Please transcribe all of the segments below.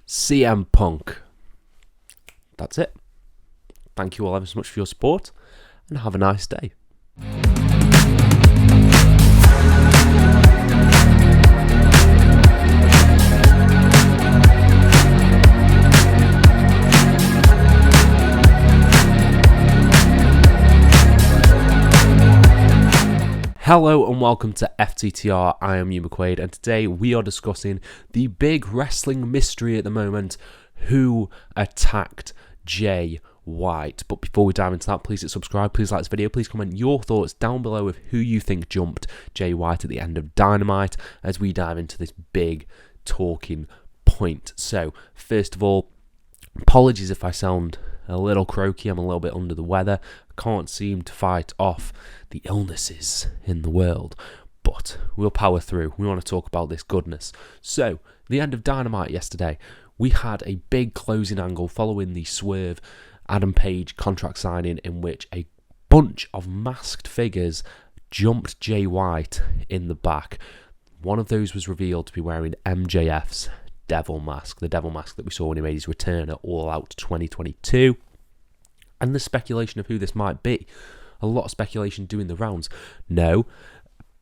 CM Punk. That's it. Thank you all ever so much for your support, and have a nice day. Hello and welcome to FTTR. I am Hugh McQuaid, and today we are discussing the big wrestling mystery at the moment: who attacked Jay White. But before we dive into that, please hit subscribe, please like this video, please comment your thoughts down below of who you think jumped Jay White at the end of Dynamite as we dive into this big talking point. So, first of all, apologies if I sound a little croaky, I'm a little bit under the weather. I can't seem to fight off the illnesses in the world, but we'll power through. We want to talk about this goodness. So, the end of Dynamite yesterday, we had a big closing angle following the Swerve Adam Page contract signing, in which a bunch of masked figures jumped Jay White in the back. One of those was revealed to be wearing MJF's devil mask, the devil mask that we saw when he made his return at All Out 2022. And the speculation of who this might be. A lot of speculation doing the rounds. No,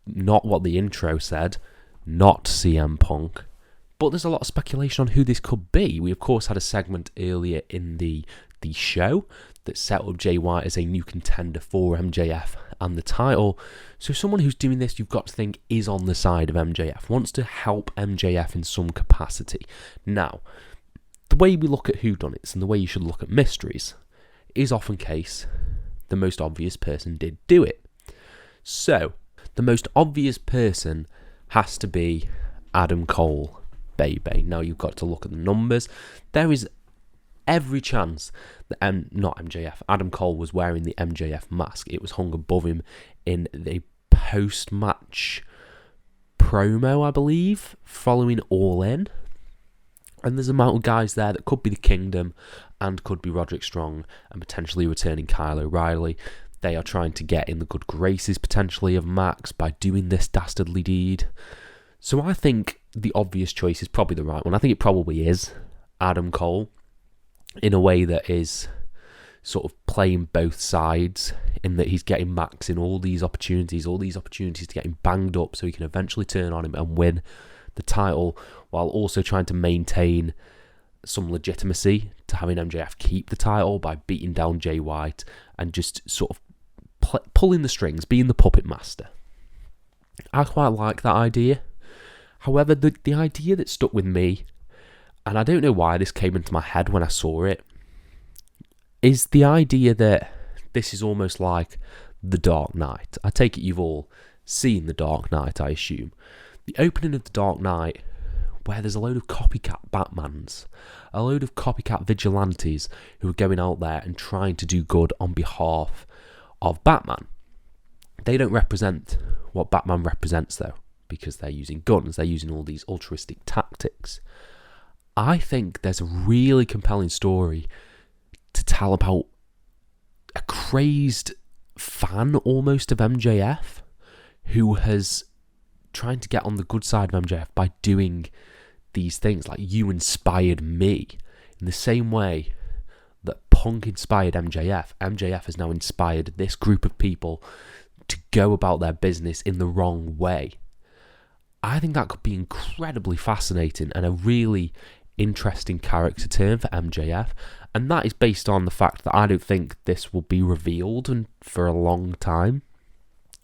not what the intro said, not CM Punk. But there's a lot of speculation on who this could be. We, of course, had a segment earlier in the show that set up Jay White as a new contender for MJF and the title. So someone who's doing this, you've got to think, is on the side of MJF, wants to help MJF in some capacity. Now, the way we look at whodunits and the way you should look at mysteries is often case the most obvious person did do it. So, the most obvious person has to be Adam Cole, baby. Now you've got to look at the numbers. There is every chance that Adam Cole was wearing the MJF mask. It was hung above him in the post-match promo, I believe, following All In. And there's a amount of guys there that could be the Kingdom and could be Roderick Strong and potentially returning Kyle O'Reilly. They are trying to get in the good graces potentially of Max by doing this dastardly deed. So I think the obvious choice is probably the right one. I think it probably is Adam Cole, in a way that is sort of playing both sides, in that he's getting Max in all these opportunities to get him banged up so he can eventually turn on him and win the title, while also trying to maintain some legitimacy to having MJF keep the title by beating down Jay White and just sort of pulling the strings, being the puppet master. I quite like that idea. However, the idea that stuck with me, and I don't know why this came into my head when I saw it, is the idea that this is almost like The Dark Knight. I take it you've all seen The Dark Knight, I assume. The opening of The Dark Knight, where there's a load of copycat Batmans, a load of copycat vigilantes who are going out there and trying to do good on behalf of Batman. They don't represent what Batman represents, though, because they're using guns, they're using all these altruistic tactics. I think there's a really compelling story to tell about a crazed fan almost of MJF who has trying to get on the good side of MJF by doing these things, like, you inspired me. In the same way that Punk inspired MJF, MJF has now inspired this group of people to go about their business in the wrong way. I think that could be incredibly fascinating and a really interesting character turn for MJF, and that is based on the fact that I don't think this will be revealed for a long time.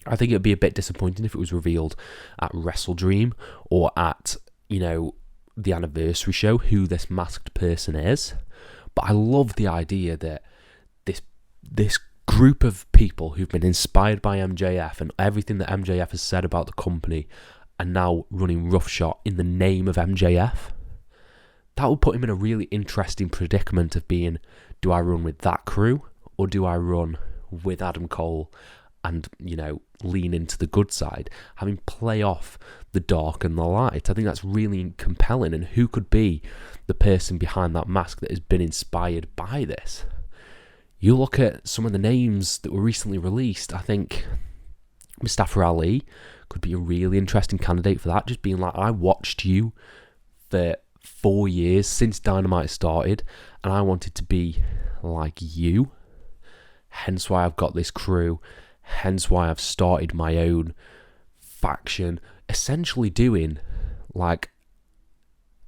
I think it would be a bit disappointing if it was revealed at WrestleDream or at, the anniversary show who this masked person is. But I love the idea that this group of people who've been inspired by MJF and everything that MJF has said about the company are now running roughshod in the name of MJF. That will put him in a really interesting predicament of being, do I run with that crew or do I run with Adam Cole and, lean into the good side, having play off the dark and the light? I think that's really compelling, and who could be the person behind that mask that has been inspired by this? You look at some of the names that were recently released, I think Mustafa Ali could be a really interesting candidate for that, just being like, I watched you for 4 years since Dynamite started, and I wanted to be like you. Hence why I've got this crew. Hence why I've started my own faction, essentially doing like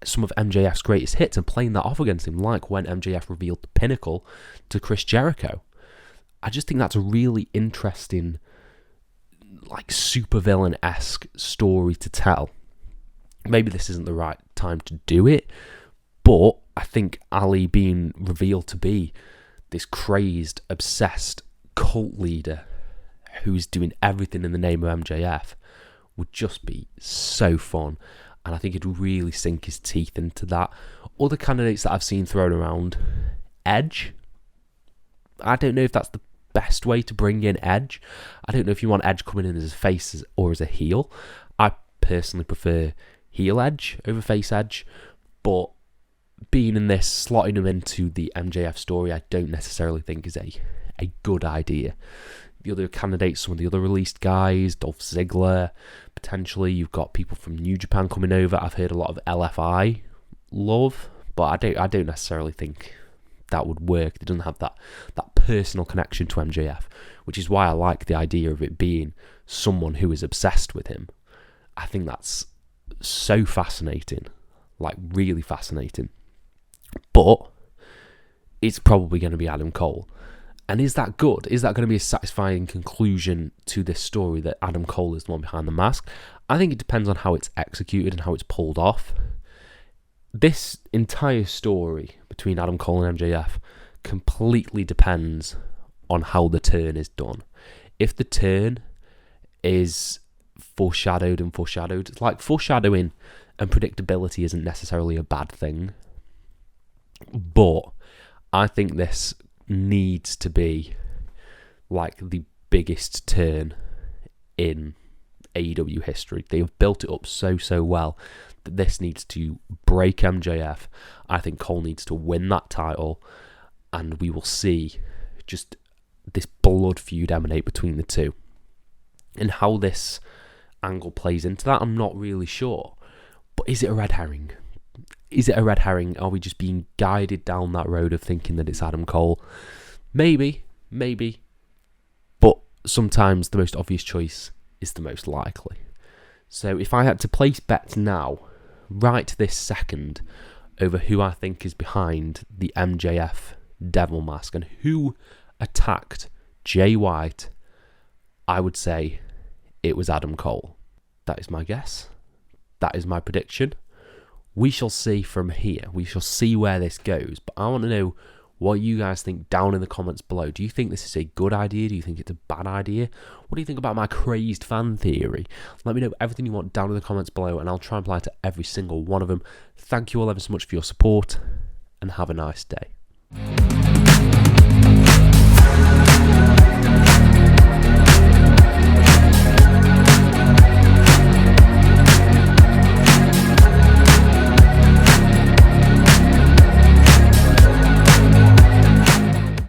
some of MJF's greatest hits and playing that off against him, like when MJF revealed the Pinnacle to Chris Jericho. I just think that's a really interesting, like, supervillain-esque story to tell. Maybe this isn't the right time to do it, but I think Ali being revealed to be this crazed, obsessed cult leader who's doing everything in the name of MJF would just be so fun. And I think he'd really sink his teeth into that. Other candidates that I've seen thrown around, Edge. I don't know if that's the best way to bring in Edge. I don't know if you want Edge coming in as a face or as a heel. I personally prefer heel Edge over face Edge. But being in this, slotting him into the MJF story, I don't necessarily think is a good idea. The other candidates, some of the other released guys, Dolph Ziggler, potentially. You've got people from New Japan coming over. I've heard a lot of LFI love, but I don't necessarily think that would work. It doesn't have that personal connection to MJF, which is why I like the idea of it being someone who is obsessed with him. I think that's so fascinating, like really fascinating. But it's probably going to be Adam Cole. And is that good? Is that going to be a satisfying conclusion to this story that Adam Cole is the one behind the mask? I think it depends on how it's executed and how it's pulled off. This entire story between Adam Cole and MJF completely depends on how the turn is done. If the turn is foreshadowed, like foreshadowing and predictability isn't necessarily a bad thing, but I think this needs to be like the biggest turn in AEW history. They have built it up so well that this needs to break MJF. I think Cole needs to win that title, and we will see just this blood feud emanate between the two. And how this angle plays into that, I'm not really sure. But is it a red herring? Is it a red herring? Are we just being guided down that road of thinking that it's Adam Cole? Maybe. But sometimes the most obvious choice is the most likely. So if I had to place bets now, right this second, over who I think is behind the MJF devil mask and who attacked Jay White, I would say it was Adam Cole. That is my guess. That is my prediction. We shall see from here. We shall see where this goes. But I want to know what you guys think down in the comments below. Do you think this is a good idea? Do you think it's a bad idea? What do you think about my crazed fan theory? Let me know everything you want down in the comments below, and I'll try and apply to every single one of them. Thank you all ever so much for your support, and have a nice day.